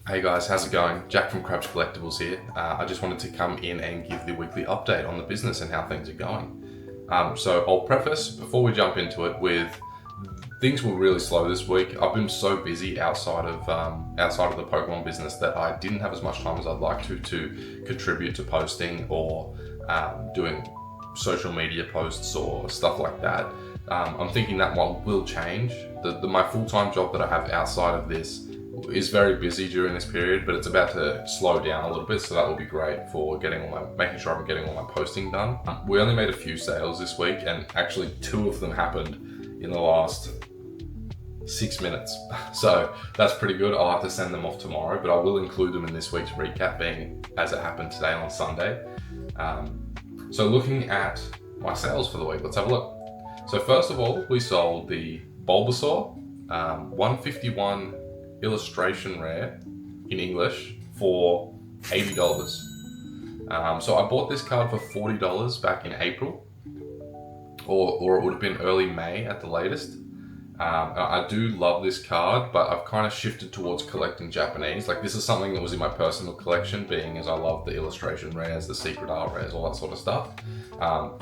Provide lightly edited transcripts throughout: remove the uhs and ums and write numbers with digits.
Hey guys, how's it going? Jack from Crabs Collectibles here. I just wanted to come in and give the weekly update on the business and how things are going. So I'll preface before we jump into it with things were really slow this week. I've been so busy outside of the Pokemon business that I didn't have as much time as I'd like to contribute to posting or doing social media posts or stuff like that. I'm thinking that one will change. My full-time job that I have outside of this is very busy during this period, but it's about to slow down a little bit, so that will be great for making sure I'm getting all my posting done. We only made a few sales this week, and actually 2 of them happened in the last 6 minutes. So that's pretty good. I'll have to send them off tomorrow, but I will include them in this week's recap, being as it happened today on Sunday. So looking at my sales for the week, let's have a look. So first of all, we sold the Bulbasaur 151 illustration rare in English for $80. So I bought this card for $40 back in April, or it would have been early May at the latest. I do love this card, but I've kind of shifted towards collecting Japanese. Like, this is something that was in my personal collection, being as I love the illustration rares, the secret art rares, all that sort of stuff.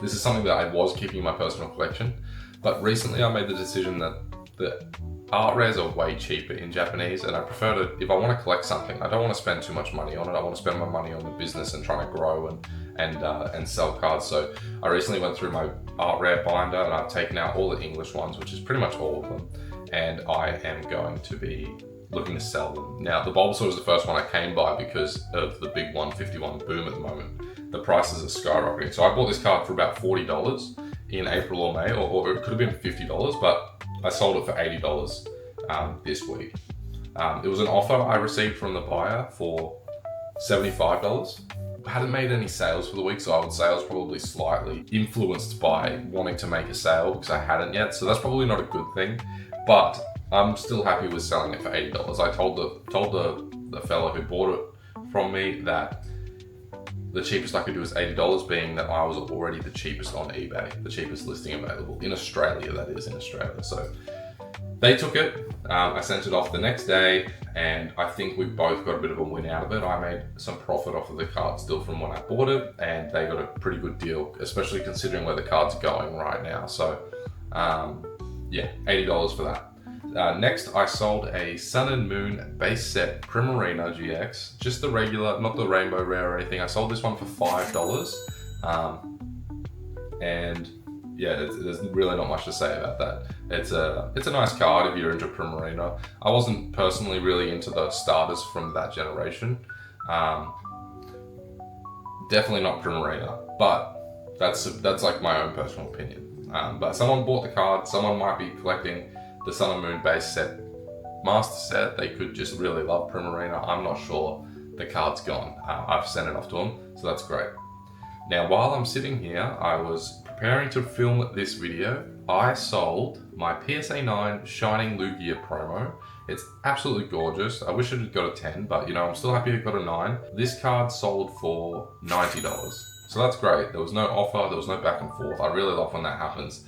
This is something that I was keeping in my personal collection, but recently I made the decision that the art rares are way cheaper in Japanese, and I prefer to, if I want to collect something, I don't want to spend too much money on it. I want to spend my money on the business and trying to grow and sell cards. So I recently went through my art rare binder and I've taken out all the English ones, which is pretty much all of them, and I am going to be looking to sell them. Now, the Bulbasaur was the first one I came by because of the big 151 boom at the moment. The prices are skyrocketing. So I bought this card for about $40 in April or May, or it could have been $50, but I sold it for $80 this week. It was an offer I received from the buyer for $75. I hadn't made any sales for the week, so I would say I was probably slightly influenced by wanting to make a sale because I hadn't yet. So that's probably not a good thing, but I'm still happy with selling it for $80. I told the fellow who bought it from me that the cheapest I could do is $80, being that I was already the cheapest on eBay, the cheapest listing available in Australia, that is, in Australia. So they took it, I sent it off the next day, and I think we both got a bit of a win out of it. I made some profit off of the card still from when I bought it, and they got a pretty good deal, especially considering where the card's going right now. So yeah, $80 for that. Next, I sold a Sun and Moon base set Primarina GX, just the regular, not the rainbow rare or anything. I sold this one for $5. And yeah, there's really not much to say about that. It's a nice card if you're into Primarina. I wasn't personally really into the starters from that generation. Definitely not Primarina, but that's like my own personal opinion. But someone bought the card, someone might be collecting the Sun and Moon base set master set. They could just really love Primarina. I'm not sure. The card's gone. I've sent it off to them, so that's great. Now, while I'm sitting here, I was preparing to film this video. I sold my PSA 9 Shining Lugia promo. It's absolutely gorgeous. I wish it had got a 10, but you know, I'm still happy it got a 9. This card sold for $90. So that's great. There was no offer, there was no back and forth. I really love when that happens.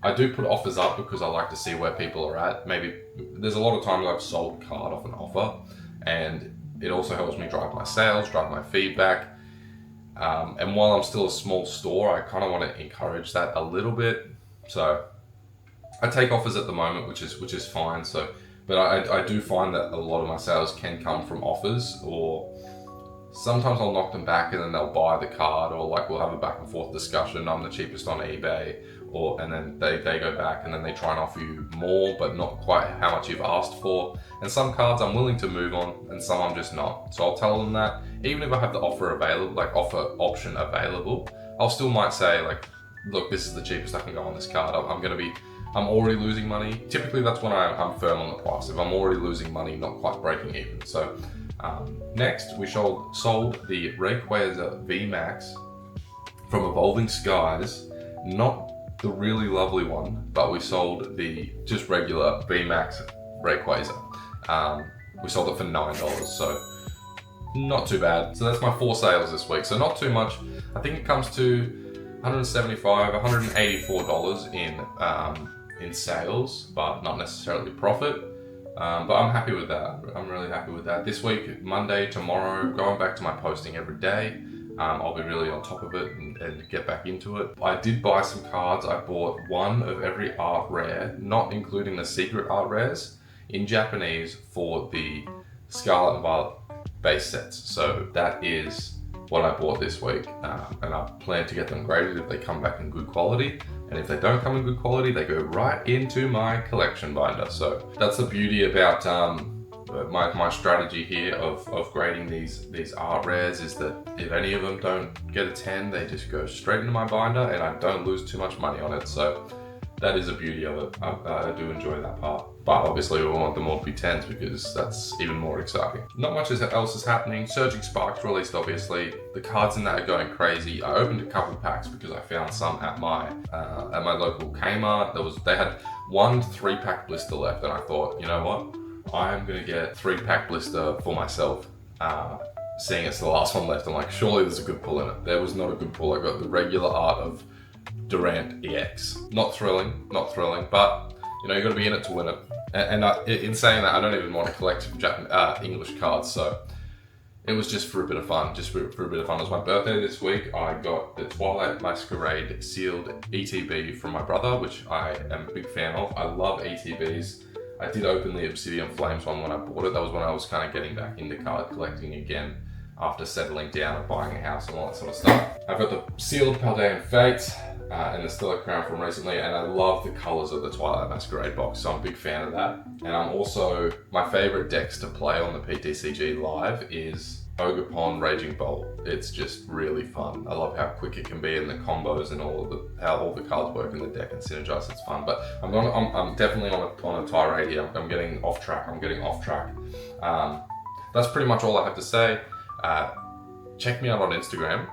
I do put offers up because I like to see where people are at. Maybe there's a lot of times I've sold a card off an offer, and it also helps me drive my sales, drive my feedback. And while I'm still a small store, I kind of want to encourage that a little bit. So I take offers at the moment, which is fine. So, but I do find that a lot of my sales can come from offers, or sometimes I'll knock them back and then they'll buy the card, or like we'll have a back and forth discussion. I'm the cheapest on eBay, and then they go back and then they try and offer you more, but not quite how much you've asked for. And some cards I'm willing to move on, and some I'm just not. So I'll tell them that even if I have the offer option available, I'll still might say like, look, this is the cheapest I can go on this card. I'm already losing money. Typically that's when I'm firm on the price. If I'm already losing money, not quite breaking even. So next, we sold the Rayquaza VMAX from Evolving Skies, not the really lovely one, but we sold the just regular VMAX Rayquaza. We sold it for $9, so not too bad. So that's my 4 sales this week, so not too much. I think it comes to $175, $184 in sales, but not necessarily profit. But I'm happy with that. I'm really happy with that. This week, Monday, tomorrow, going back to my posting every day. I'll be really on top of it and get back into it. I did buy some cards. I bought one of every art rare, not including the secret art rares, in Japanese for the Scarlet and Violet base sets. So that is what I bought this week. And I plan to get them graded if they come back in good quality. And if they don't come in good quality, they go right into my collection binder. So that's the beauty about my strategy here of grading these art rares, is that if any of them don't get a 10, they just go straight into my binder and I don't lose too much money on it. So that is the beauty of it. I do enjoy that part. But obviously we want them all to be 10s because that's even more exciting. Not much else is happening. Surging Sparks released, obviously. The cards in that are going crazy. I opened a couple packs because I found some at my local Kmart. They had one 3-pack blister left, and I thought, you know what? I'm gonna get a 3-pack blister for myself. Seeing it's the last one left, I'm like, surely there's a good pull in it. There was not a good pull. I got the regular art of Durant EX. Not thrilling, but you know, you got to be in it to win it. And in saying that, I don't even want to collect English cards, so it was just for a bit of fun. It was my birthday this week. I got the Twilight Masquerade sealed ETB from my brother, which I am a big fan of. I love ETBs. I did open the Obsidian Flames one when I bought it. That was when I was kind of getting back into card collecting again after settling down and buying a house and all that sort of stuff. I've got the sealed Paldean Fate and the Stellar Crown from recently, and I love the colors of the Twilight Masquerade box, so I'm a big fan of that. And I'm also, my favorite decks to play on the PTCG live is Ogre Pond Raging Bolt. It's just really fun. I love how quick it can be and the combos and how all the cards work in the deck and synergize. It's fun. But I'm definitely on a tirade here. I'm getting off track. That's pretty much all I have to say. Check me out on Instagram.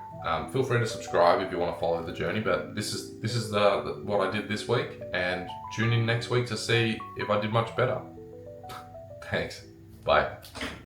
Feel free to subscribe if you want to follow the journey. But this is what I did this week, and tune in next week to see if I did much better. Thanks. Bye.